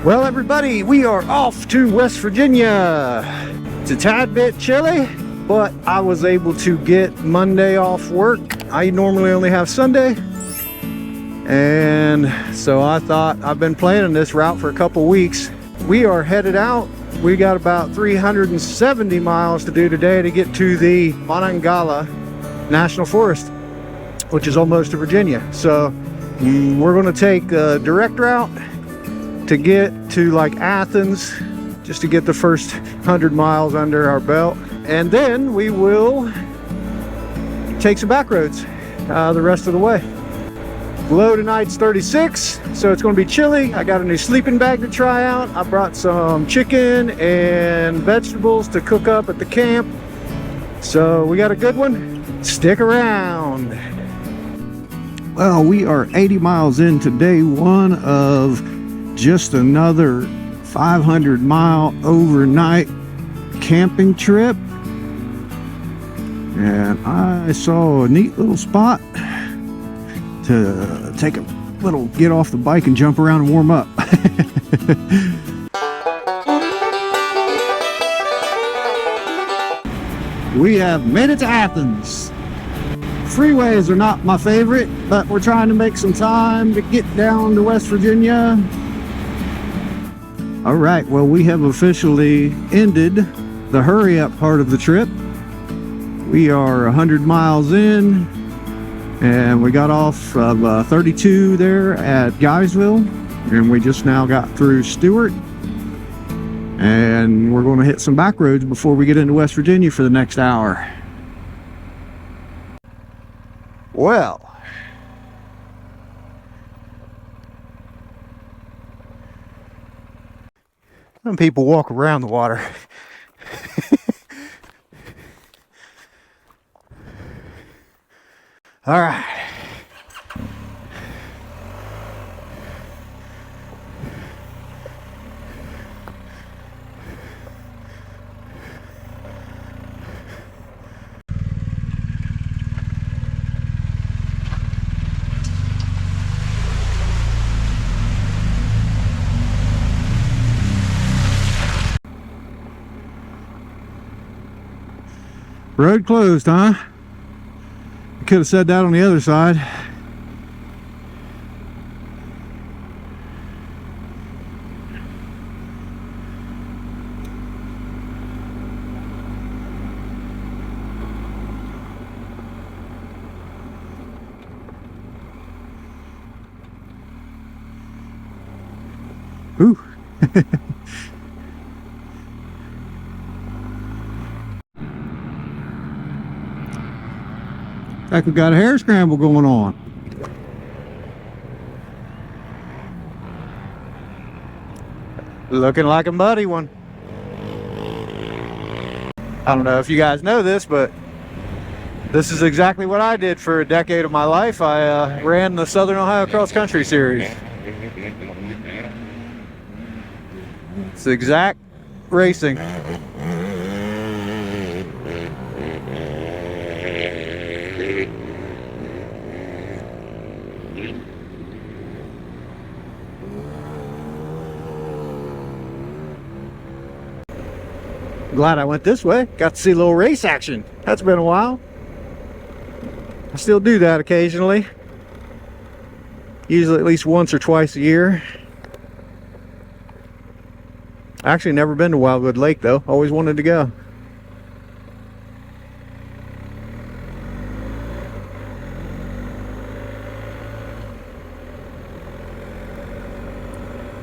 Well, everybody, we are off to West Virginia. It's a tad bit chilly, but I was able to get Monday off work. I normally only have Sunday. And so I thought, I've been planning this route for a couple weeks. We are headed out. We got about 370 miles to do today to get to the Monongahela National Forest, which is almost to Virginia. So we're gonna take a direct route to get to like Athens, just to get the first 100 miles under our belt. And then we will take some back roads the rest of the way. Low tonight's 36, so it's gonna be chilly. I got a new sleeping bag to try out. I brought some chicken and vegetables to cook up at the camp. So we got a good one. Stick around. Well, we are 80 miles into day one of just another 500-mile overnight camping trip. And I saw a neat little spot to take a little get off the bike and jump around and warm up. We have made it to Athens. Freeways are not my favorite, but we're trying to make some time to get down to West Virginia. All right, well, we have officially ended the hurry up part of the trip. We are 100 miles in, and we got off of 32 there at Guysville, and we just now got through Stewart, and we're going to hit some back roads before we get into West Virginia for the next hour. Well, some people walk around the water. All right. Road closed, huh? Could have said that on the other side. Ooh. Like we got a hair scramble going on. Looking like a muddy one. I don't know if you guys know this, but this is exactly what I did for a decade of my life. I ran the Southern Ohio Cross Country Series. It's exact racing. Glad I went this way. Got to see a little race action. That's been a while. I still do that occasionally. Usually at least once or twice a year. Actually never been to Wildwood Lake though. Always wanted to go.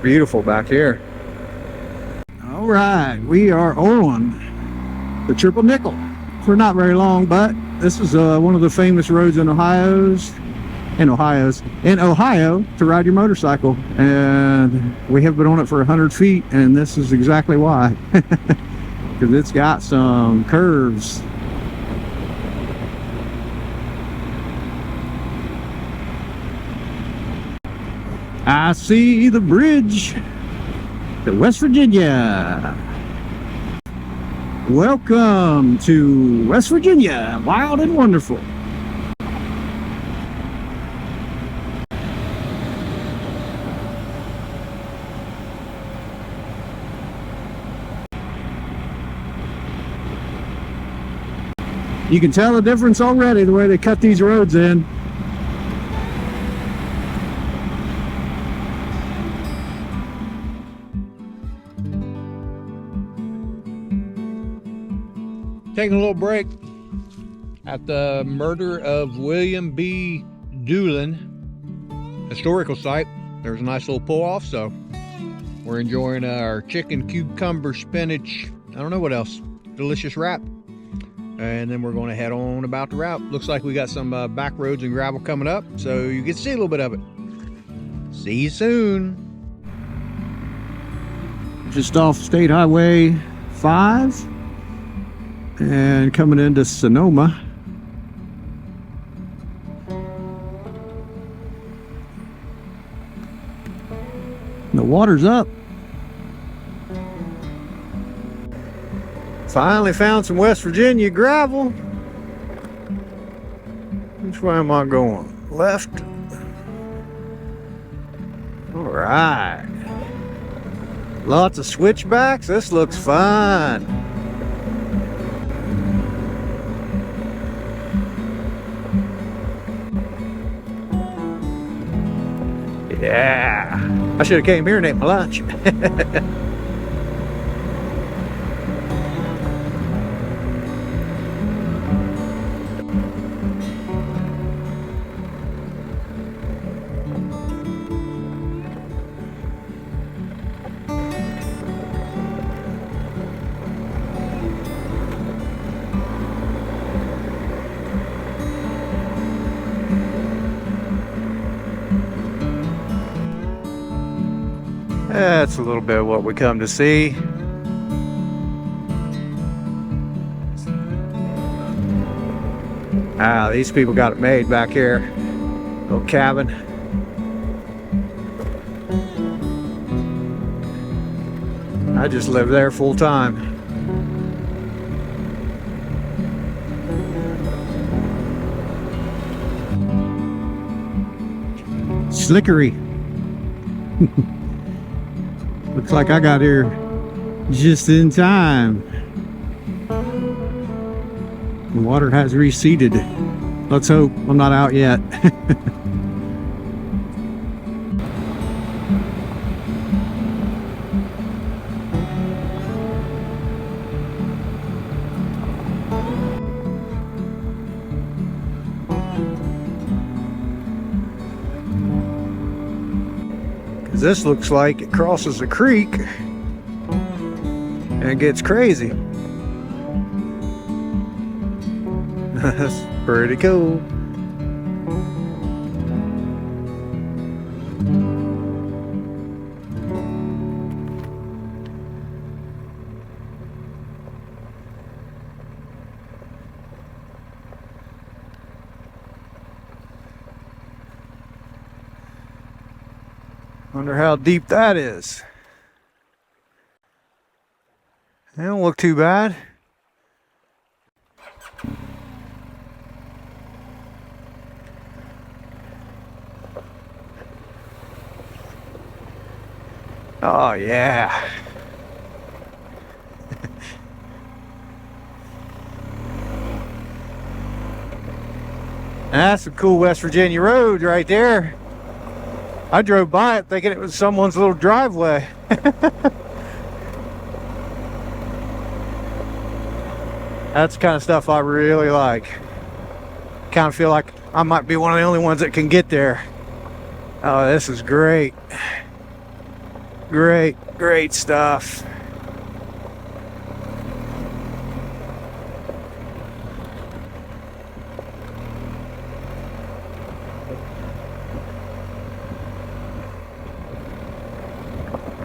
Beautiful back here. All right, we are on the Triple Nickel for not very long, but this is one of the famous roads in Ohio to ride your motorcycle, and we have been on it for 100 feet, and this is exactly why. Because it's got some curves. I see the bridge to West Virginia. Welcome to West Virginia, wild and wonderful. You can tell the difference already the way they cut these roads in. Taking a little break at the murder of William B. Doolin historical site. There's a nice little pull-off, so we're enjoying our chicken, cucumber, spinach, I don't know what else, delicious wrap. And then we're going to head on about the route. Looks like we got some back roads and gravel coming up, so you get to see a little bit of it. See you soon. Just off State Highway 5 and coming into Sonoma. The water's up. Finally found some West Virginia gravel. Which way am I going? Left. All right. Lots of switchbacks. This looks fun. Yeah. I should have came here and ate my lunch. That's a little bit of what we come to see. Ah, these people got it made back here. Little cabin. I just live there full time. Slickery. Looks like I got here just in time. The water has receded. Let's hope I'm not out yet. This looks like it crosses a creek and it gets crazy. That's pretty cool. Wonder how deep that is. They don't look too bad. Oh yeah. That's some cool West Virginia roads right there. I drove by it thinking it was someone's little driveway. That's the kind of stuff I really like. Kind of feel like I might be one of the only ones that can get there. Oh, this is great. Great stuff.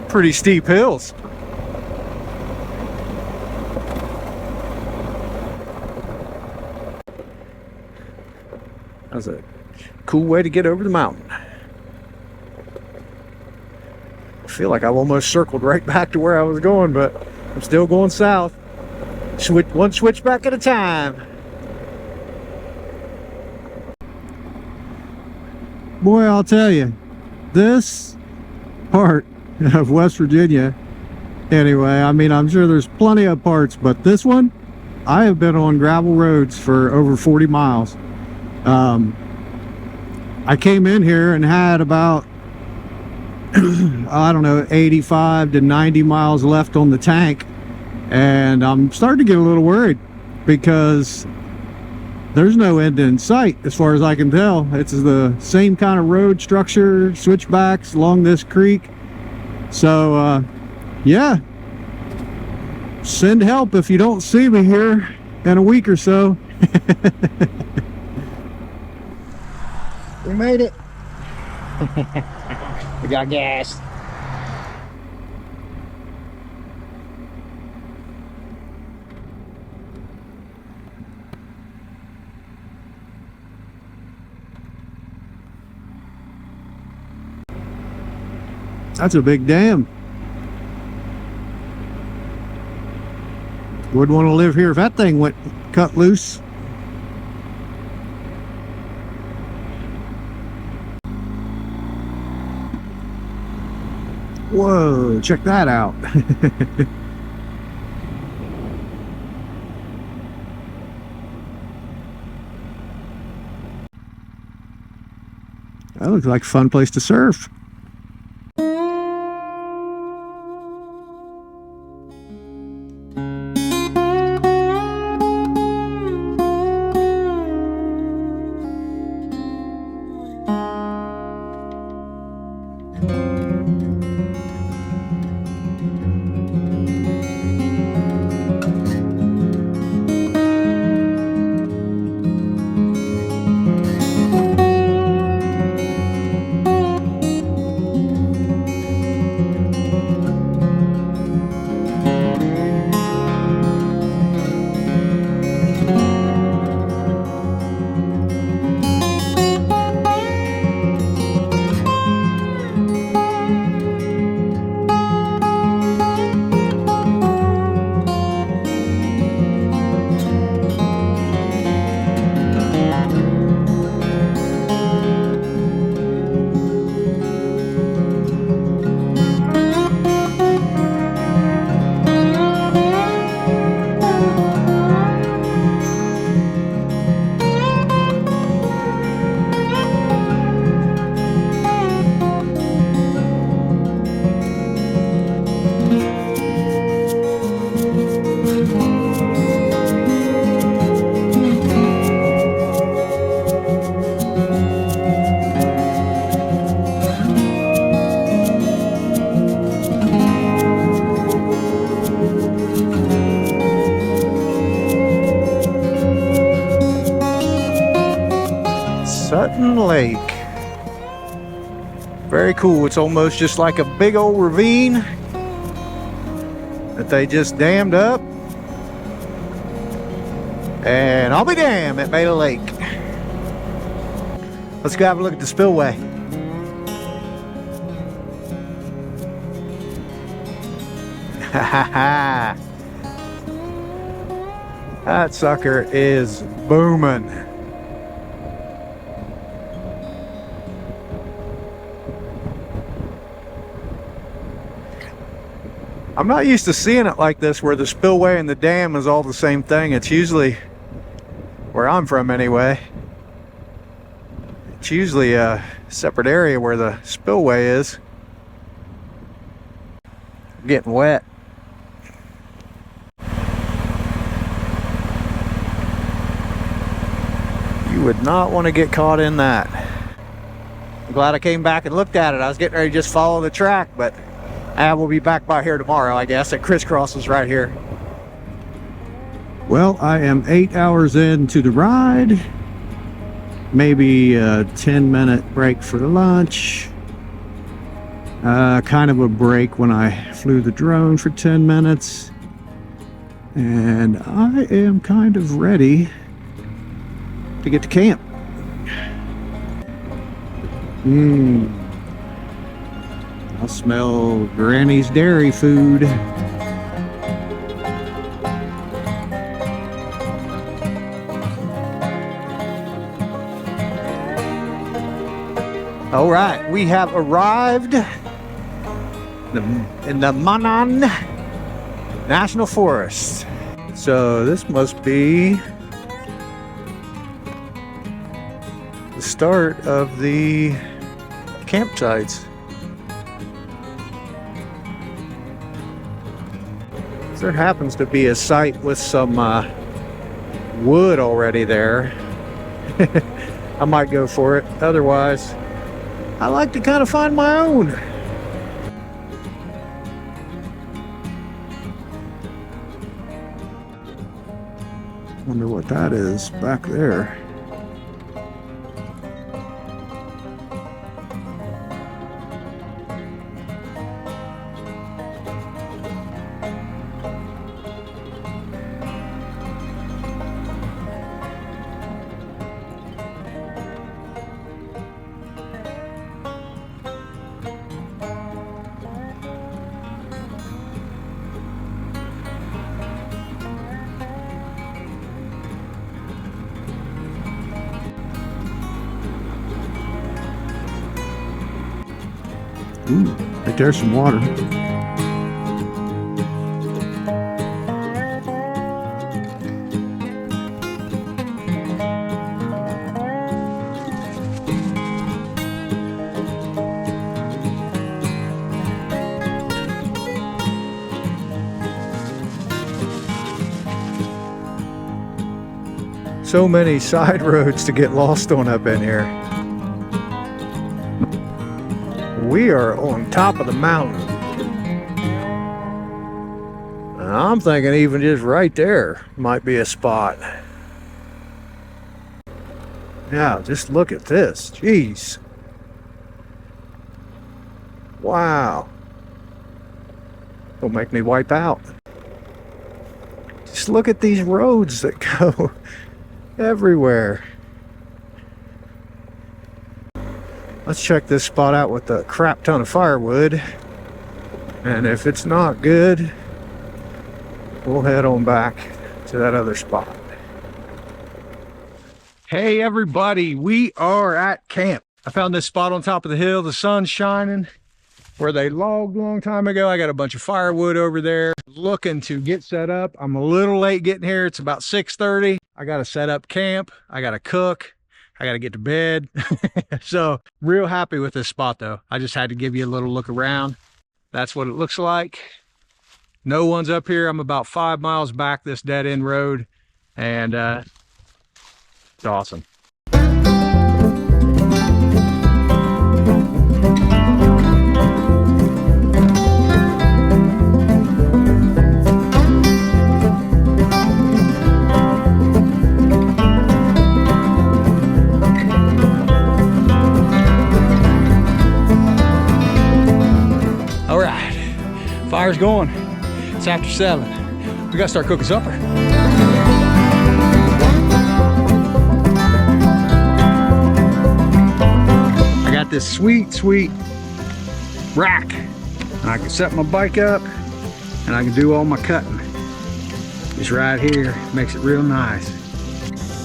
Pretty steep hills. That's a cool way to get over the mountain. I feel like I've almost circled right back to where I was going, but I'm still going south. One switchback at a time. Boy, I'll tell you, this part of West Virginia, anyway, I mean, I'm sure there's plenty of parts, but this one I have been on gravel roads for over 40 miles. I came in here and had about I don't know, 85 to 90 miles left on the tank, and I'm starting to get a little worried because there's no end in sight as far as I can tell. It's the same kind of road structure, switchbacks along this creek. So yeah, send help if you don't see me here in a week or so. We made it. We got gas. That's a big dam. Wouldn't want to live here if that thing went cut loose. Whoa, check that out. That looks like a fun place to surf. Sutton Lake. Very cool. It's almost just like a big old ravine that they just dammed up. And I'll be damned, it made a lake. Let's go have a look at the spillway. Ha ha ha. That sucker is booming. I'm not used to seeing it like this, where the spillway and the dam is all the same thing. It's usually, where I'm from anyway, it's usually a separate area where the spillway is. I'm getting wet. You would not want to get caught in that. I'm glad I came back and looked at it. I was getting ready to just follow the track, but we'll be back by here tomorrow, I guess. It crisscrosses right here. Well, I am 8 hours into the ride. Maybe a 10-minute break for lunch. Kind of a break when I flew the drone for 10 minutes. And I am kind of ready to get to camp. I smell Granny's dairy food. All right, we have arrived in the Monongahela National Forest. So this must be the start of the campsites. There happens to be a site with some wood already there. I might go for it. Otherwise, I like to kind of find my own. Wonder what that is back there. Ooh, right there's some water. So many side roads to get lost on up in here. We are on top of the mountain. And I'm thinking even just right there might be a spot. Yeah, just look at this. Jeez. Wow. Don't make me wipe out. Just look at these roads that go everywhere. Let's check this spot out with a crap ton of firewood. And if it's not good, we'll head on back to that other spot. Hey everybody, we are at camp. I found this spot on top of the hill. The sun's shining where they logged a long time ago. I got a bunch of firewood over there. Looking to get set up. I'm a little late getting here. It's about 6:30. I got to set up camp. I got to cook. I got to get to bed. So real happy with this spot though. I just had to give you a little look around. That's what it looks like. No one's up here. I'm about 5 miles back this dead end road, and it's awesome. Fire's going. It's after 7. We gotta start cooking supper. I got this sweet rack. I can set my bike up and I can do all my cutting. Just right here, makes it real nice.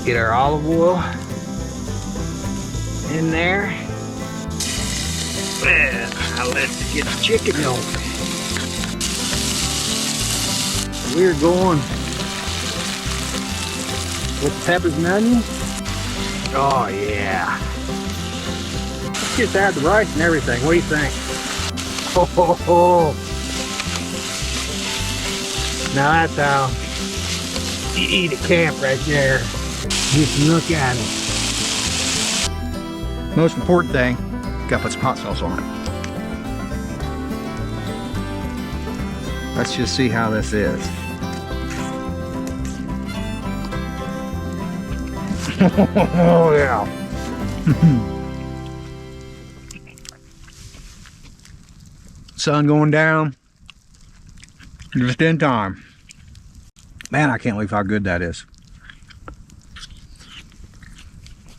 Get our olive oil in there. Well, now let's get the chicken going. We're going with the peppers and onions. Oh yeah. Let's just add the rice and everything. What do you think? Ho, ho, ho. Now that's how you eat at camp right there. Just look at it. Most important thing, gotta put some hot sauce on it. Let's just see how this is. Oh yeah. Sun going down just in time. Man, I can't believe how good that is.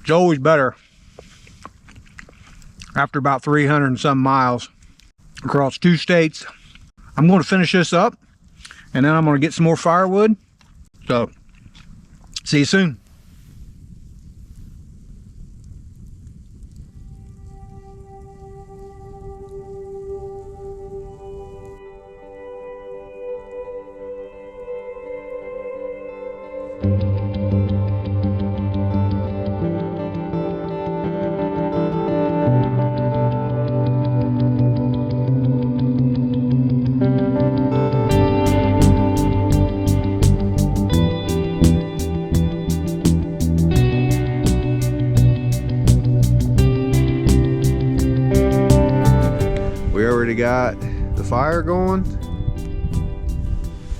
It's always better after about 300 and some miles across 2 states. I'm going to finish this up and then I'm going to get some more firewood. So see you soon. Got the fire going,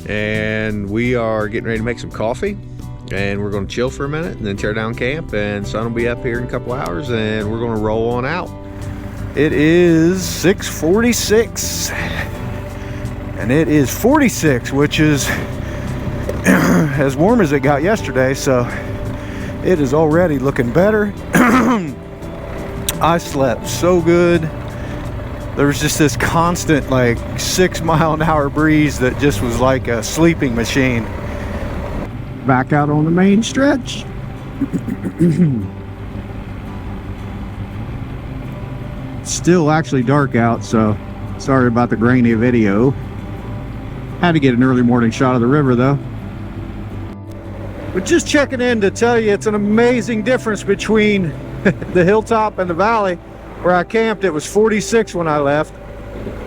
and we are getting ready to make some coffee, and we're going to chill for a minute and then tear down camp, and sun will be up here in a couple hours and we're going to roll on out. It is 6:46 and it is 46, which is as warm as it got yesterday, so it is already looking better. I slept so good. There was just this constant like 6-mile-an-hour breeze that just was like a sleeping machine. Back out on the main stretch. Still actually dark out, so sorry about the grainy video. Had to get an early morning shot of the river though. But just checking in to tell you it's an amazing difference between the hilltop and the valley. Where I camped, it was 46 when I left,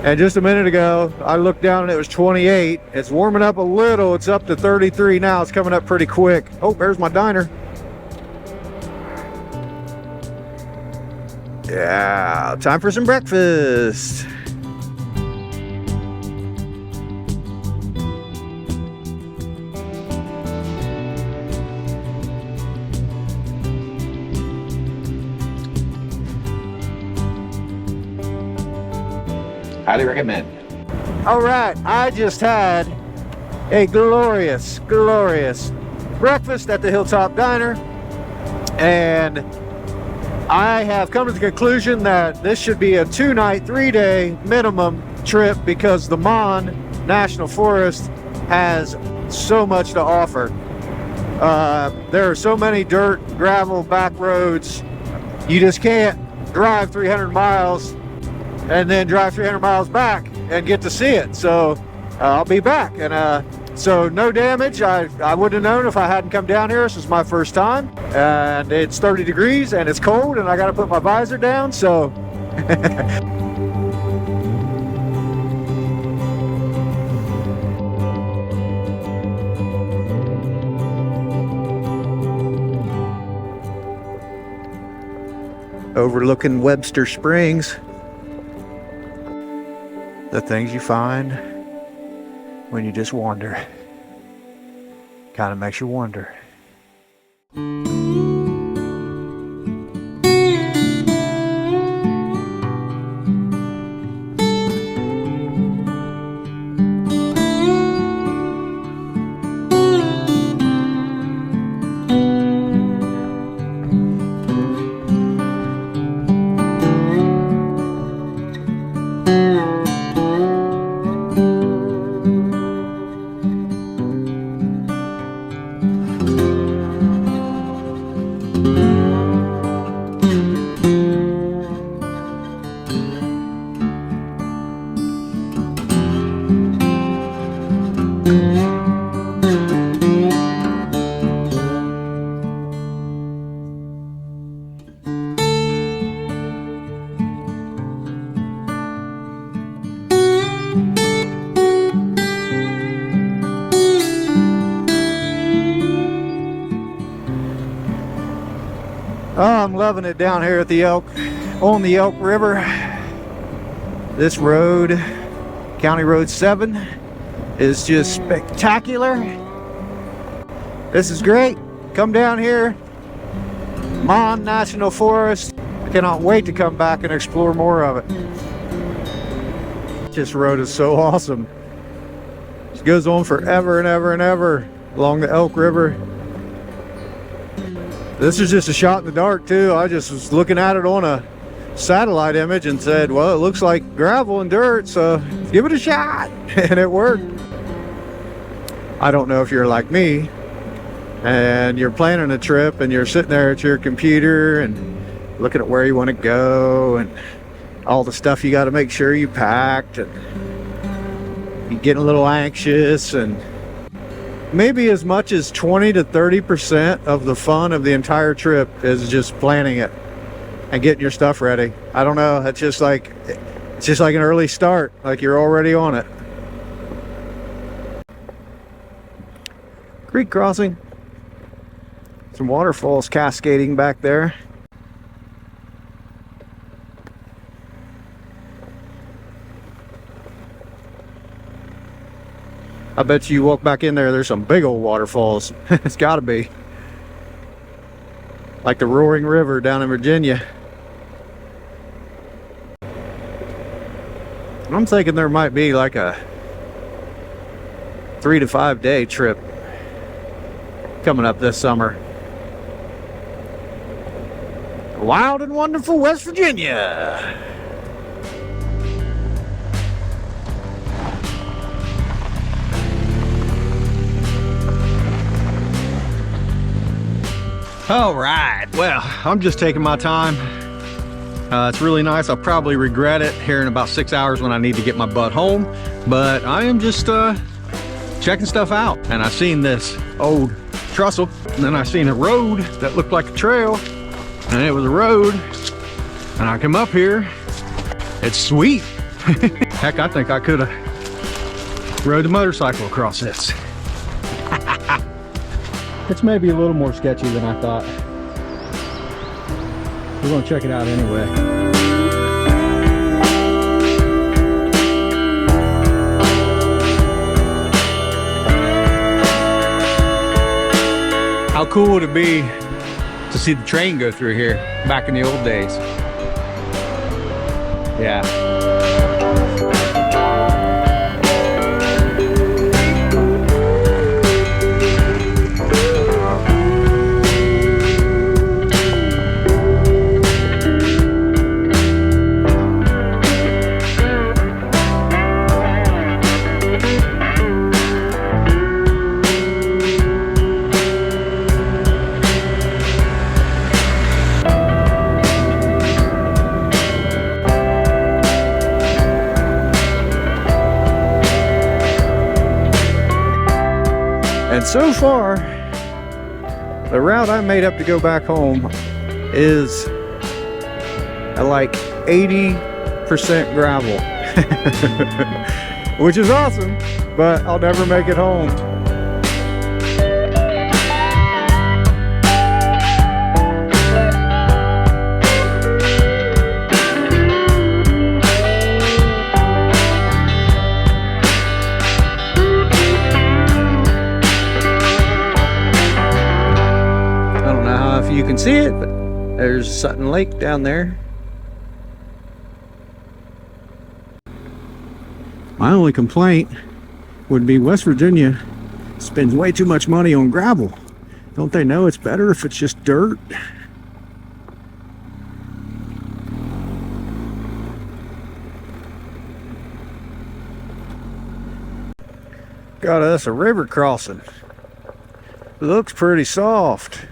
and just a minute ago I looked down and it was 28. It's warming up a little. It's up to 33 now. It's coming up pretty quick. Oh, there's my diner. Yeah, time for some breakfast. Highly recommend. All right, I just had a glorious breakfast at the Hilltop Diner, and I have come to the conclusion that this should be a 2-night, 3-day minimum trip because the Monongahela National Forest has so much to offer. There are so many dirt, gravel, back roads. You just can't drive 300 miles and then drive 300 miles back and get to see it. So I'll be back, and so no damage. I wouldn't have known if I hadn't come down here. This is my first time, and it's 30 degrees and it's cold, and I got to put my visor down, so overlooking Webster Springs. The things you find when you just wander. Kind of makes you wonder. Oh, I'm loving it down here at the on the Elk River. This road, County Road 7, is just spectacular. This is great. Come down here, Monongahela National Forest. I cannot wait to come back and explore more of it. This road is so awesome. It goes on forever and ever and ever along the Elk River. This is just a shot in the dark too. I just was looking at it on a satellite image and said, well, it looks like gravel and dirt, so give it a shot. And it worked. I don't know if you're like me and you're planning a trip and you're sitting there at your computer and looking at where you want to go and all the stuff you got to make sure you packed, and you get a little anxious and maybe as much as 20 to 30% of the fun of the entire trip is just planning it and getting your stuff ready. I don't know, it's just like an early start, like you're already on it. Creek crossing. Some waterfalls cascading back there. I bet you walk back in there, there's some big old waterfalls. It's gotta be. Like the Roaring River down in Virginia. I'm thinking there might be like a 3 to 5 day trip coming up this summer. Wild and wonderful West Virginia. All right, well, I'm just taking my time. It's really nice. I'll probably regret it here in about 6 hours when I need to get my butt home, but I am just checking stuff out. And I seen this old trestle, and then I seen a road that looked like a trail, and it was a road, and I come up here. It's sweet. Heck, I think I could have rode a motorcycle across this. It's maybe a little more sketchy than I thought. We're gonna check it out anyway. How cool would it be to see the train go through here back in the old days? Yeah. And so far, the route I made up to go back home is at like 80% gravel, which is awesome, but I'll never make it home. You can see it, but there's Sutton Lake down there. My only complaint would be West Virginia spends way too much money on gravel. Don't they know it's better if it's just dirt? Got us a river crossing. Looks pretty soft.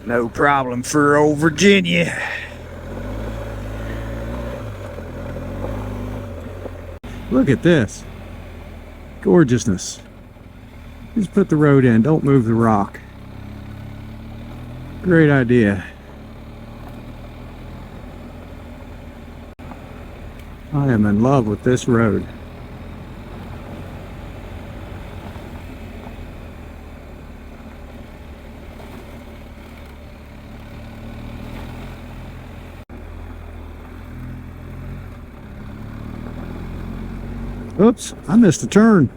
No problem for old Virginia. Look at this. Gorgeousness. Just put the road in, don't move the rock. Great idea. I am in love with this road. Oops, I missed a turn.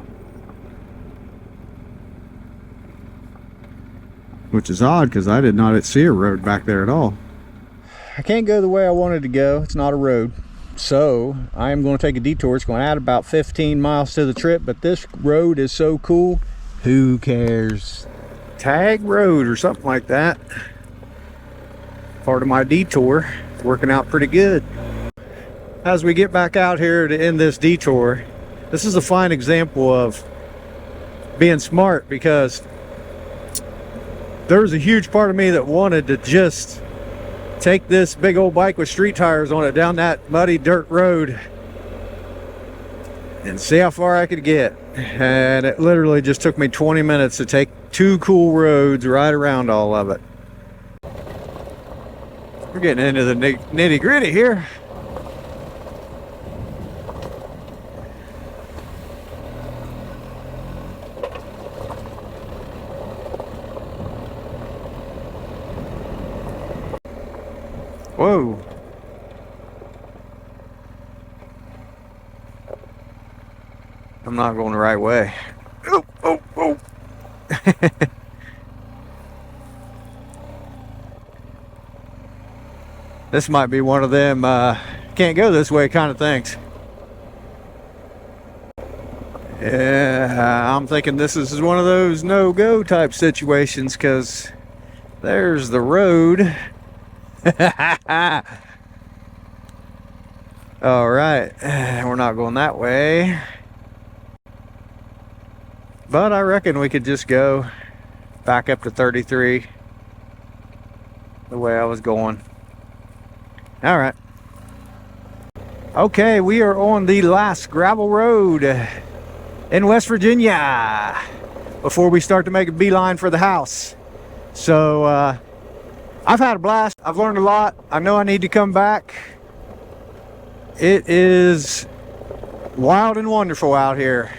Which is odd because I did not see a road back there at all. I can't go the way I wanted to go. It's not a road. So I am going to take a detour. It's going to add about 15 miles to the trip, but this road is so cool. Who cares? Tag road or something like that. Part of my detour. It's working out pretty good. As we get back out here to end this detour, this is a fine example of being smart, because there was a huge part of me that wanted to just take this big old bike with street tires on it down that muddy dirt road and see how far I could get. And it literally just took me 20 minutes to take 2 cool roads right around all of it. We're getting into the nitty gritty here. Whoa. I'm not going the right way. Oh, oh, oh. This might be one of them can't go this way kind of things. Yeah, I'm thinking this is one of those no-go type situations, because there's the road. All right, we're not going that way. But I reckon we could just go back up to 33 the way I was going. All right. Okay, we are on the last gravel road in West Virginia before we start to make a beeline for the house. So I've had a blast. I've learned a lot. I know I need to come back. It is wild and wonderful out here.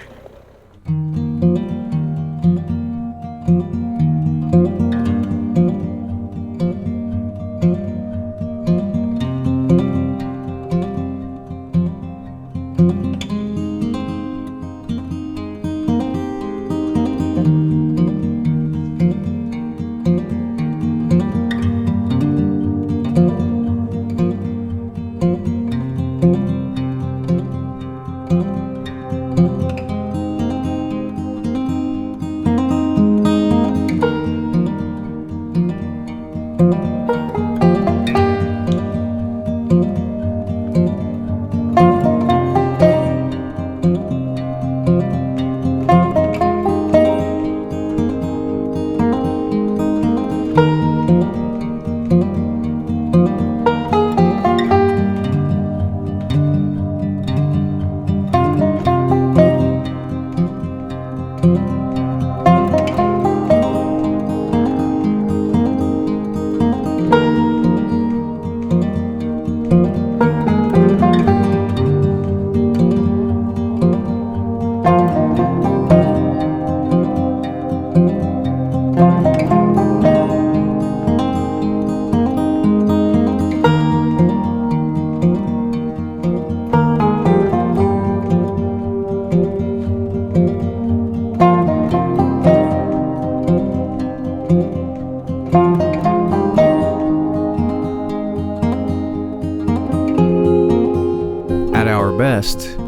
Best,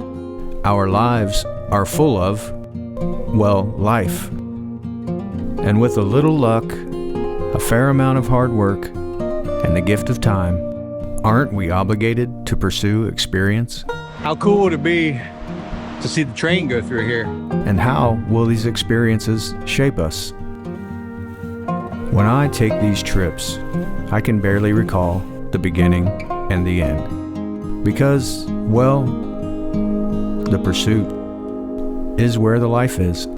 our lives are full of, well, life. And with a little luck, a fair amount of hard work, and the gift of time, aren't we obligated to pursue experience? How cool would it be to see the train go through here? And how will these experiences shape us? When I take these trips, I can barely recall the beginning and the end. Because, well, the pursuit is where the life is.